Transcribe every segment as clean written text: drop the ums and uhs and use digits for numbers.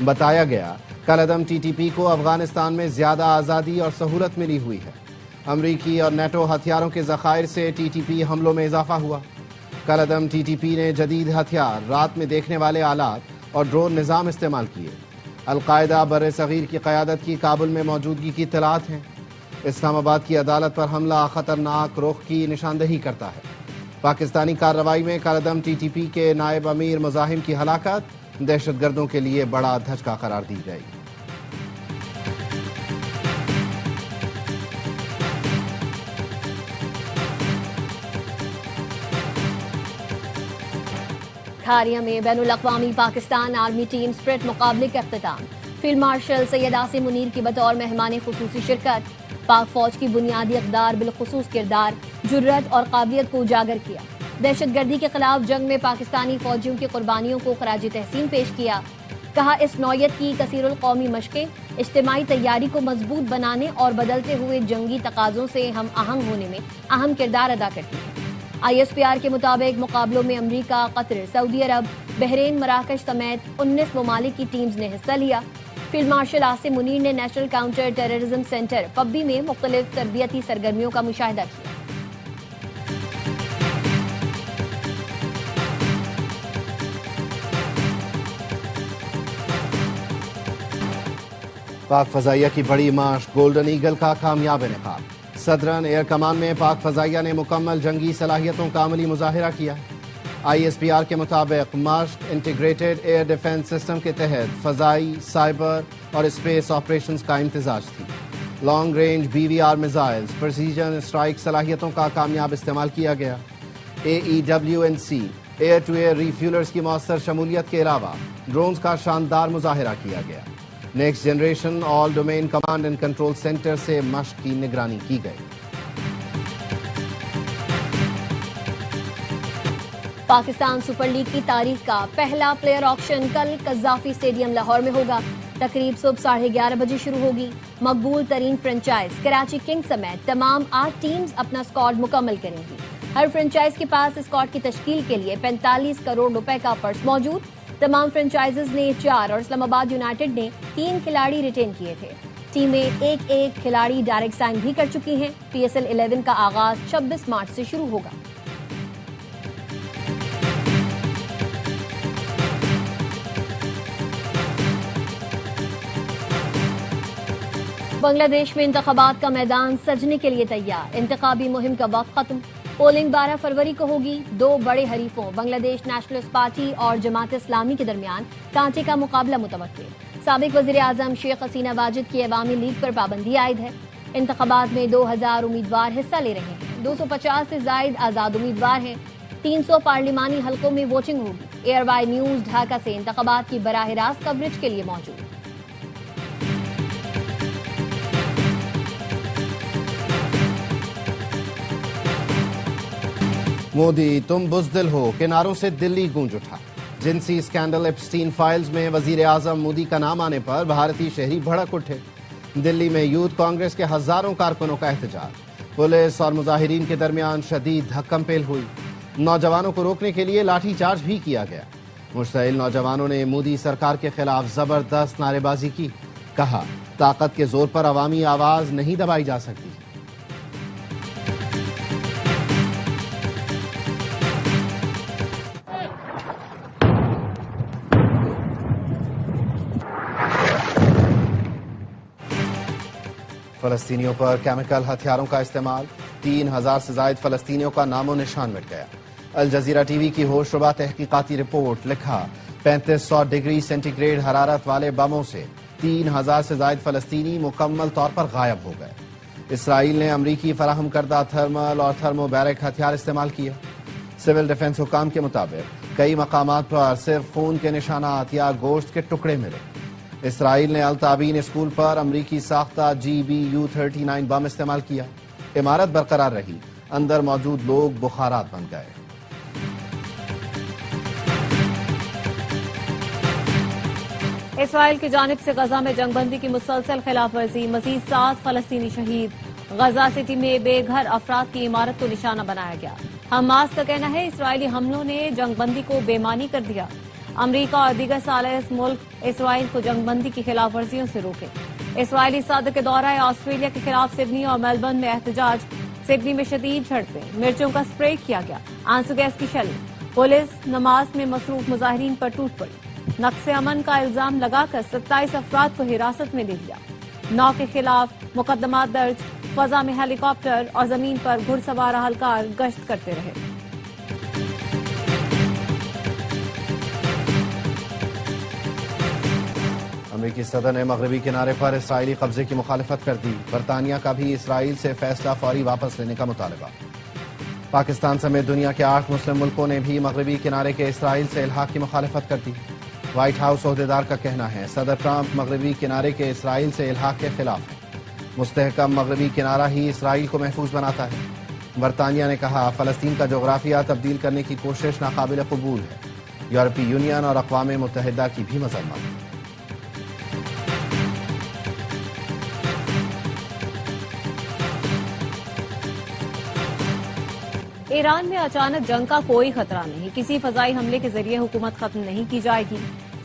بتایا گیا کالعدم T T P کو افغانستان میں زیادہ آزادی اور سہولت ملی ہوئی ہے۔ امریکی اور نیٹو ہتھیاروں کے ذخائر سے ٹی ٹی پی حملوں میں اضافہ ہوا۔ کالعدم ٹی ٹی پی نے جدید ہتھیار، رات میں دیکھنے والے آلات اور ڈرون نظام استعمال کیے۔ القاعدہ بر صغیر کی قیادت کی کابل میں موجودگی کی اطلاعات ہیں۔ اسلام آباد کی عدالت پر حملہ خطرناک رخ کی نشاندہی کرتا ہے۔ پاکستانی کارروائی میں کالعدم ٹی ٹی پی کے نائب امیر مزاحم کی ہلاکت دہشت گردوں کے لیے بڑا دھچکا قرار دی گئی۔ کھاریا میں بین الاقوامی پاکستان آرمی ٹیم اسپرٹ مقابلے کا اختتام۔ فیلڈ مارشل سید عاصم منیر کی بطور مہمان خصوصی شرکت۔ پاک فوج کی بنیادی اقدار بالخصوص کردار، جرات اور قابلیت کو اجاگر کیا۔ دہشت گردی کے خلاف جنگ میں پاکستانی فوجیوں کی قربانیوں کو خراج تحسین پیش کیا۔ کہا اس نوعیت کی کثیر القومی مشقیں اجتماعی تیاری کو مضبوط بنانے اور بدلتے ہوئے جنگی تقاضوں سے ہم آہنگ ہونے میں اہم کردار ادا کرتی ہیں۔ آئی ایس پی آر کے مطابق مقابلوں میں امریکہ، قطر، سعودی عرب، بحرین، مراکش سمیت 19 ممالک کی ٹیمز نے حصہ لیا۔ فیلڈ مارشل عاصم منیر نے national counter terrorism centre Pabbi میں مختلف تربیتی سرگرمیوں کا مشاہدہ کیا۔ پاک فضائیہ کی بڑی مشق گولڈن ایگل کا کامیاب انعقاد۔ صدرن ایئر کمان میں پاک فضائیہ نے مکمل جنگی صلاحیتوں کا عملی مظاہرہ کیا۔ آئی ایس پی آر کے مطابق مشق انٹیگریٹڈ ایئر ڈیفنس سسٹم کے تحت فضائی، سائبر اور اسپیس آپریشنز کا امتزاج تھی۔ Long range B V R missiles, precision strike صلاحیتوں کا کامیاب استعمال کیا گیا۔ A E W N C air to air refuelers کی مؤثر شمولیت کے علاوہ ڈرونز کا شاندار مظاہرہ کیا گیا۔ Next generation all domain command and control centre سے مشق کی نگرانی کی گئی۔ پاکستان سپر لیگ کی تاریخ کا پہلا پلیئر آکشن کل قذافی اسٹیڈیم لاہور میں ہوگا۔ تقریب صبح 11:30 بجے شروع ہوگی۔ مقبول ترین فرنچائز کراچی کنگز سمیت تمام 8 ٹیمز اپنا اسکواڈ مکمل کریں گی۔ ہر فرنچائز کے پاس اسکواڈ کی تشکیل کے لیے 45 کروڑ روپے کا پرس موجود۔ تمام فرنچائزز نے 4 اور اسلام آباد یونائیٹڈ نے 3 کھلاڑی ریٹین کیے تھے۔ ٹیمیں ایک کھلاڑی ڈائریکٹ سائن بھی کر چکی ہیں۔ پی ایس ایل 11 کا آغاز 26 مارچ سے شروع ہوگا۔ بنگلہ دیش میں انتخابات کا میدان سجنے کے لیے تیار۔ انتخابی مہم کا وقت ختم۔ پولنگ 12 فروری کو ہوگی۔ 2 بڑے حریفوں بنگلہ دیش نیشنلسٹ پارٹی اور جماعت اسلامی کے درمیان کانٹے کا مقابلہ متوقع۔ سابق وزیر اعظم شیخ حسینہ واجد کی عوامی لیگ پر پابندی عائد ہے۔ انتخابات میں 2000 امیدوار حصہ لے رہے ہیں۔ 250 سے زائد آزاد امیدوار ہیں۔ 300 پارلیمانی حلقوں میں ووٹنگ ہوگی۔ ایئر وائی نیوز ڈھاکہ سے انتخابات کی براہ راست کوریج کے لیے موجود۔ مودی تم بزدل ہو کے نعروں سے دلی گونج اٹھا۔ جنسی اسکینڈل ایپسٹین فائلز میں وزیر اعظم مودی کا نام آنے پر بھارتی شہری بھڑک اٹھے۔ دلی میں یوتھ کانگریس کے ہزاروں کارکنوں کا احتجاج۔ پولیس اور مظاہرین کے درمیان شدید دھکم پیل ہوئی۔ نوجوانوں کو روکنے کے لیے لاٹھی چارج بھی کیا گیا۔ مشتعل نوجوانوں نے مودی سرکار کے خلاف زبردست نعرے بازی کی۔ کہا طاقت کے زور پر عوامی آواز نہیں دبائی جا سکتی۔ فلسطینیوں پر کیمیکل ہتھیاروں کا استعمال۔ 3000 سے زائد فلسطینیوں کا نام و نشان مٹ گیا۔ الجزیرہ ٹی وی کی ہوش ربا تحقیقاتی رپورٹ۔ لکھا 3500 ڈگری سینٹی گریڈ حرارت والے بموں سے 3000 سے زائد فلسطینی مکمل طور پر غائب ہو گئے۔ اسرائیل نے امریکی فراہم کردہ تھرمل اور تھرمو بیرک ہتھیار استعمال کیے۔ سول ڈیفنس حکام کے مطابق کئی مقامات پر صرف خون کے نشانات یا گوشت کے ٹکڑے ملے۔ اسرائیل نے التابین اسکول پر امریکی ساختہ GBU-39 بم استعمال کیا۔ عمارت برقرار رہی، اندر موجود لوگ بخارات بن گئے۔ اسرائیل کی جانب سے غزہ میں جنگ بندی کی مسلسل خلاف ورزی، مزید 7 فلسطینی شہید۔ غزہ سٹی میں بے گھر افراد کی عمارت کو نشانہ بنایا گیا۔ حماس کا کہنا ہے اسرائیلی حملوں نے جنگ بندی کو بے معنی کر دیا۔ امریکہ اور دیگر ثالث ملک اسرائیل کو جنگ بندی کی خلاف ورزیوں سے روکے۔ اسرائیلی صدر کے دورہ آسٹریلیا کے خلاف سڈنی اور میلبرن میں احتجاج، سڈنی میں شدید جھڑپیں، مرچوں کا اسپرے کیا گیا، آنسو گیس کی شیلنگ، پولیس نماز میں مصروف مظاہرین پر ٹوٹ پڑی، نقص امن کا الزام لگا کر 27 افراد کو حراست میں لے لیا، 9 کے خلاف مقدمات درج، فضا میں ہیلی کاپٹر اور زمین پر گھڑ سوار اہلکار گشت کرتے رہے۔ امریکی صدر نے مغربی کنارے پر اسرائیلی قبضے کی مخالفت کر دی، برطانیہ کا بھی اسرائیل سے فیصلہ فوری واپس لینے کا مطالبہ۔ پاکستان سمیت دنیا کے 8 مسلم ملکوں نے بھی مغربی کنارے کے اسرائیل سے الحاق کی مخالفت کر دی۔ وائٹ ہاؤس عہدیدار کا کہنا ہے صدر ٹرمپ مغربی کنارے کے اسرائیل سے الحاق کے خلاف ہیں، مستحکم مغربی کنارہ ہی اسرائیل کو محفوظ بناتا ہے۔ برطانیہ نے کہا فلسطین کا جغرافیہ تبدیل کرنے کی کوشش ناقابل قبول ہے، یورپی یونین اور اقوام متحدہ کی بھی مذمت۔ ایران میں اچانک جنگ کا کوئی خطرہ نہیں، کسی فضائی حملے کے ذریعے حکومت ختم نہیں کی جائے گی۔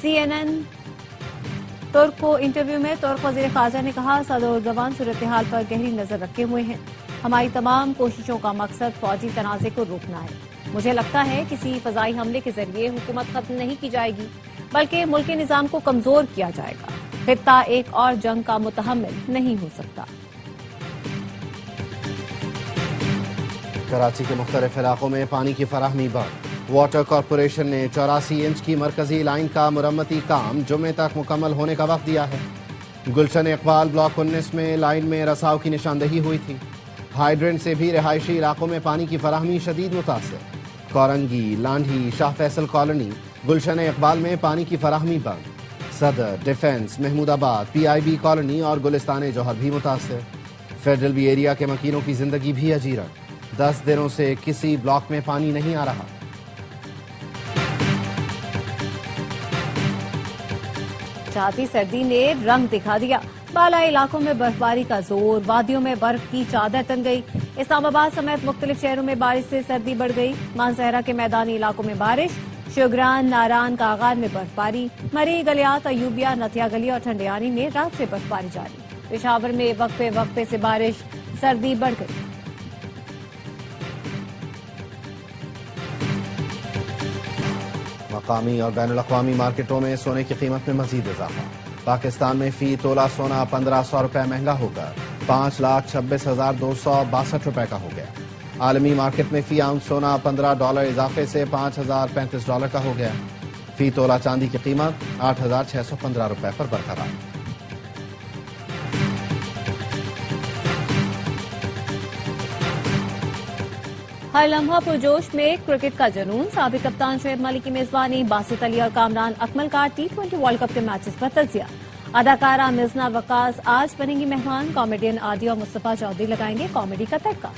CNN ترک کو انٹرویو میں ترک وزیر خارجہ نے کہا صدر اردوان صورتحال پر گہری نظر رکھے ہوئے ہیں، ہماری تمام کوششوں کا مقصد فوجی تنازع کو روکنا ہے۔ مجھے لگتا ہے کسی فضائی حملے کے ذریعے حکومت ختم نہیں کی جائے گی بلکہ ملکی نظام کو کمزور کیا جائے گا، خطہ ایک اور جنگ کا متحمل نہیں ہو سکتا۔ کراچی کے مختلف علاقوں میں پانی کی فراہمی بند، واٹر کارپوریشن نے 84 انچ کی مرکزی لائن کا مرمتی کام جمعے تک مکمل ہونے کا وقت دیا ہے۔ گلشن اقبال بلاک 19 میں لائن میں رساؤ کی نشاندہی ہوئی تھی، ہائیڈرنٹ سے بھی رہائشی علاقوں میں پانی کی فراہمی شدید متاثر، کورنگی، لانڈھی، شاہ فیصل کالونی، گلشن اقبال میں پانی کی فراہمی بند، صدر، ڈیفنس، محمود آباد، PIB کالونی اور گلستان جوہر بھی متاثر، فیڈرل بی ایریا کے مکینوں کی زندگی بھی اجیرن، 10 دنوں سے کسی بلاک میں پانی نہیں آ رہا۔ چاہتی سردی نے رنگ دکھا دیا، بالائی علاقوں میں برفباری کا زور، وادیوں میں برف کی چادر تن گئی، اسلام آباد سمیت مختلف شہروں میں بارش سے سردی بڑھ گئی، مانسہرہ کے میدانی علاقوں میں بارش، شوگران، ناران، کاغان میں برفباری، مری، گلیات، ایوبیہ، نتھیا گلی اور ٹھنڈیانی میں رات سے برفباری جاری، پشاور میں وقفے وقفے سے بارش، سردی بڑھ گئی۔ مقامی اور بین الاقوامی مارکیٹوں میں سونے کی قیمت میں مزید اضافہ، پاکستان میں فی تولہ سونا 1500 روپے مہنگا ہو کر $5,26,262 روپے کا ہو گیا۔ عالمی مارکیٹ میں فی آؤنس سونا $15 اضافے سے $5,035 کا ہو گیا۔ فی تولہ چاندی کی قیمت 8,615 روپے پر برقرار۔ ہر لمحہ پرجوش میں کرکٹ کا جنون، سابق کپتان شعیب ملک کی میزبانی، باسط علی اور کامران اکمل کا T20 ورلڈ کپ کے میچز پر تجزیہ، اداکارہ مزنہ وقاص آج بنیں گی مہمان، کامیڈین عادی اور مصطفیٰ چودھری لگائیں گے کامیڈی کا تڑکا۔